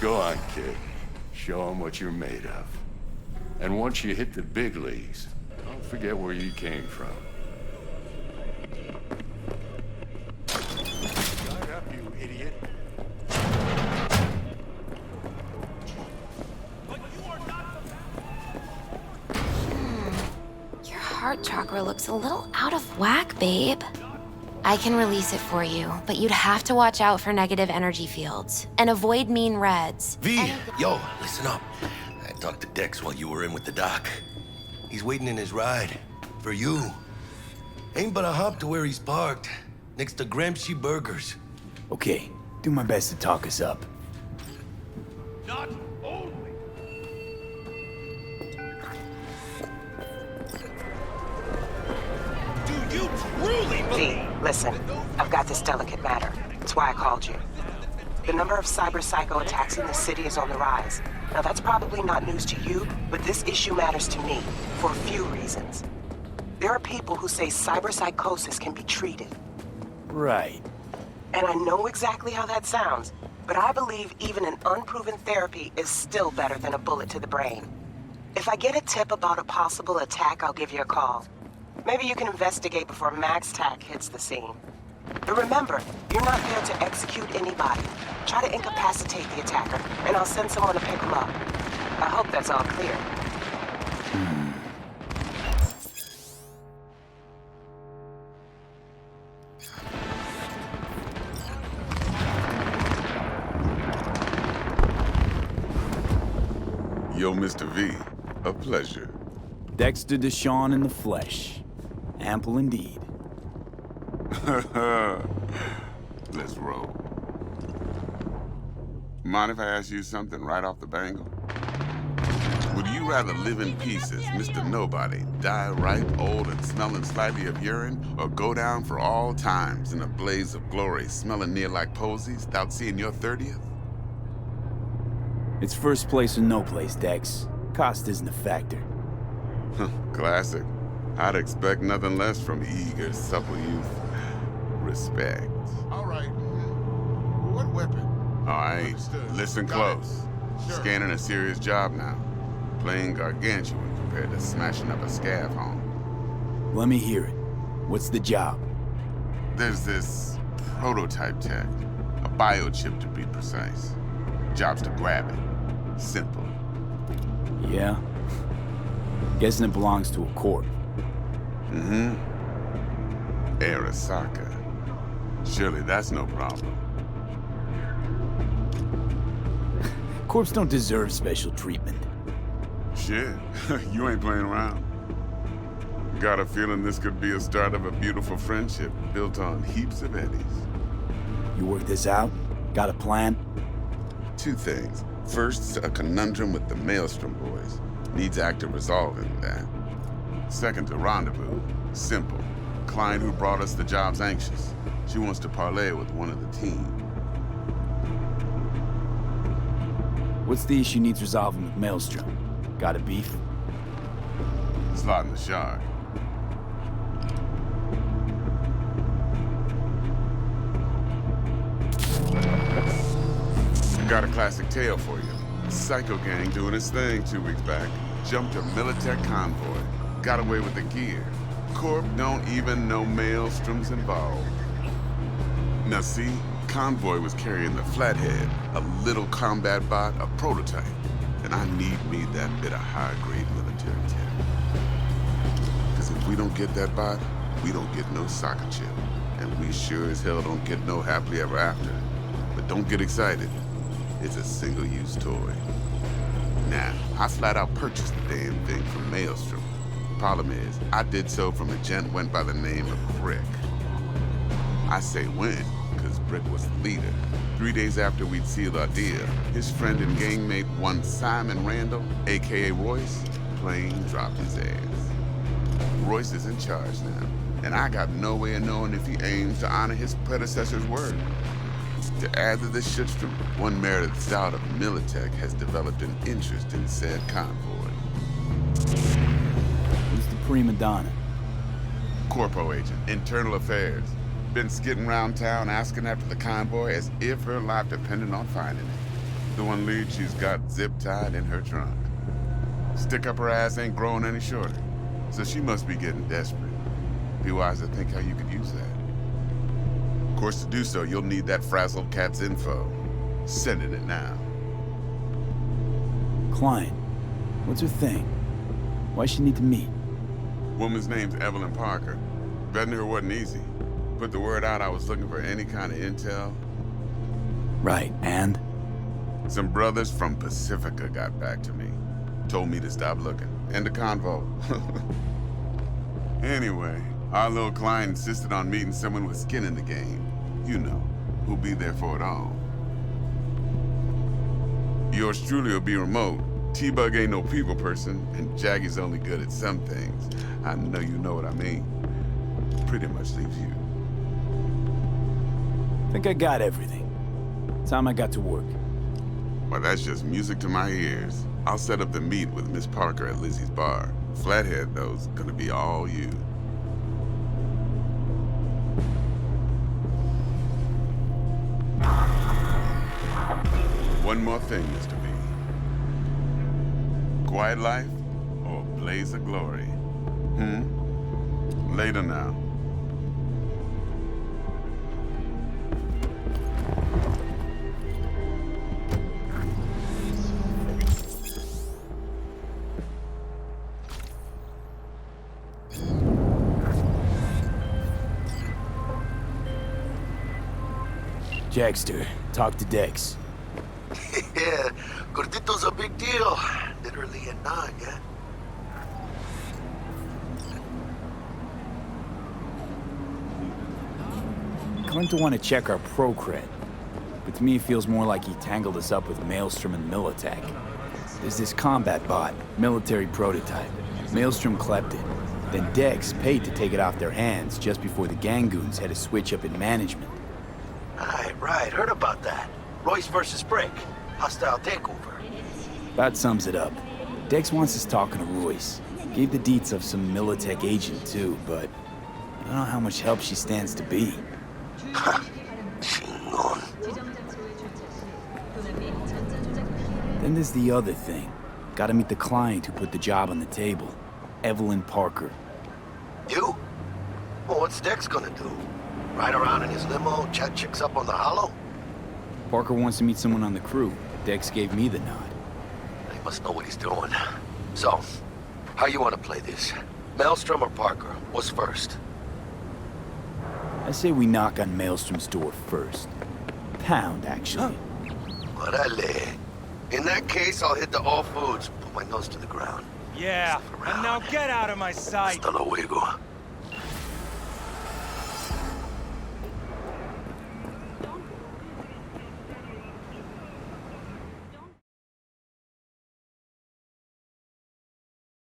Go on, kid. Show them what you're made of. And once you hit the big leagues, don't forget where you came from. Shut up, you idiot. Your heart chakra looks a little out of whack, babe. I can release it for you, but you'd have to watch out for negative energy fields and avoid mean reds. V, yo, listen up. I talked to Dex while you were in with the doc. He's waiting in his ride. For you. Ain't but a hop to where he's parked. Next to Gramsci Burgers. Okay, do my best to talk us up. Not only. Do you truly believe? Listen, I've got this delicate matter. That's why I called you. The number of cyber-psycho attacks in the city is on the rise. Now that's probably not news to you, but this issue matters to me for a few reasons. There are people who say cyberpsychosis can be treated. Right. And I know exactly how that sounds, but I believe even an unproven therapy is still better than a bullet to the brain. If I get a tip about a possible attack, I'll give you a call. Maybe you can investigate before Max Tack hits the scene. But remember, you're not there to execute anybody. Try to incapacitate the attacker, and I'll send someone to pick him up. I hope that's all clear. Yo, Mr. V, a pleasure. Dexter Deshawn in the flesh. Ample indeed. Let's roll. Mind if I ask you something right off the bangle? Would you rather live in pieces, Mr. Nobody, die ripe, old, and smelling slightly of urine, or go down for all times in a blaze of glory, smelling near like posies, without seeing your 30th? It's first place or no place, Dex. Cost isn't a factor. Classic. I'd expect nothing less from eager, supple youth. Respect. All right. What weapon? All right, Understood. listen Got close. Sure. Scanning a serious job now. Playing gargantuan compared to smashing up a scav home. Let me hear it. What's the job? There's this prototype tech. A biochip, to be precise. Job's to grab it. Simple. Yeah? Guessing it belongs to a corp. Mm-hmm. Arasaka. Surely that's no problem. Corps don't deserve special treatment. Shit, you ain't playing around. Got a feeling this could be a start of a beautiful friendship built on heaps of eddies. You work this out? Got a plan? Two things. First, a conundrum with the Maelstrom boys. Needs active resolving that. Second, a rendezvous. Simple. Client who brought us the job's anxious. She wants to parlay with one of the team. What's the issue needs resolving with Maelstrom? Got a beef? Slotting the shark. Got a classic tale for you. Psycho gang doing its thing 2 weeks back. Jumped a Militech convoy. Got away with the gear. Corp don't even know Maelstrom's involved. Now see, convoy was carrying the Flathead, a little combat bot, a prototype. And I need me that bit of high-grade military tech. Because if we don't get that bot, we don't get no soccer chip. And we sure as hell don't get no happily ever after. But don't get excited. It's a single-use toy. Now, I flat out purchased the damn thing from Maelstrom. Problem is, I did so from a gent went by the name of Brick. I say when, because Brick was the leader. 3 days after we'd sealed our deal, his friend and gangmate, one Simon Randall, aka Royce, plain dropped his ass. Royce is in charge now, and I got no way of knowing if he aims to honor his predecessor's word. To add to this shitstorm, one Meredith Stout of Militech has developed an interest in said convoy. Who's the prima donna? Corpo agent, internal affairs. Been skidding around town asking after the convoy as if her life depended on finding it. The one lead she's got zip-tied in her trunk. Stick up her ass ain't growing any shorter, so she must be getting desperate. Be wise to think how you could use that. Of course, to do so, you'll need that frazzled cat's info. Sending it now. Client, what's her thing? Why she need to meet? Woman's name's Evelyn Parker. Betting her wasn't easy. Put the word out I was looking for any kind of intel. Right, and? Some brothers from Pacifica got back to me. Told me to stop looking. End of convo. Anyway, our little client insisted on meeting someone with skin in the game. You know, who'll be there for it all. Yours truly will be remote. T-Bug ain't no people person, and Jaggy's only good at some things. I know you know what I mean. Pretty much leaves you. Think I got everything. Time I got to work. Well, that's just music to my ears. I'll set up the meet with Miss Parker at Lizzie's bar. Flathead, though's gonna be all you. One more thing, Mr. B. Quiet life or blaze of glory? Later now. Jackster, talk to Dex. Yeah, Gordito's a big deal. Literally a nod, yeah? Claimed to want to check our pro cred, but to me it feels more like he tangled us up with Maelstrom and Militech. There's this combat bot, military prototype. Maelstrom clept it. Then Dex paid to take it off their hands just before the Gangoons had a switch up in management. Right, heard about that. Royce versus Brick. Hostile takeover. That sums it up. Dex wants us talking to Royce. Gave the deets of some Militech agent too, but I don't know how much help she stands to be. Chingon. Then there's the other thing. Gotta meet the client who put the job on the table. Evelyn Parker. You? Well, what's Dex gonna do? Ride around in his limo, chat chicks up on the hollow? Parker wants to meet someone on the crew. Dex gave me the nod. He must know what he's doing. So, how you want to play this? Maelstrom or Parker? What's first? I say we knock on Maelstrom's door first. Pound, actually. Orale. In that case, I'll hit the all foods, put my nose to the ground. Yeah, and now get out of my sight! Hasta luego.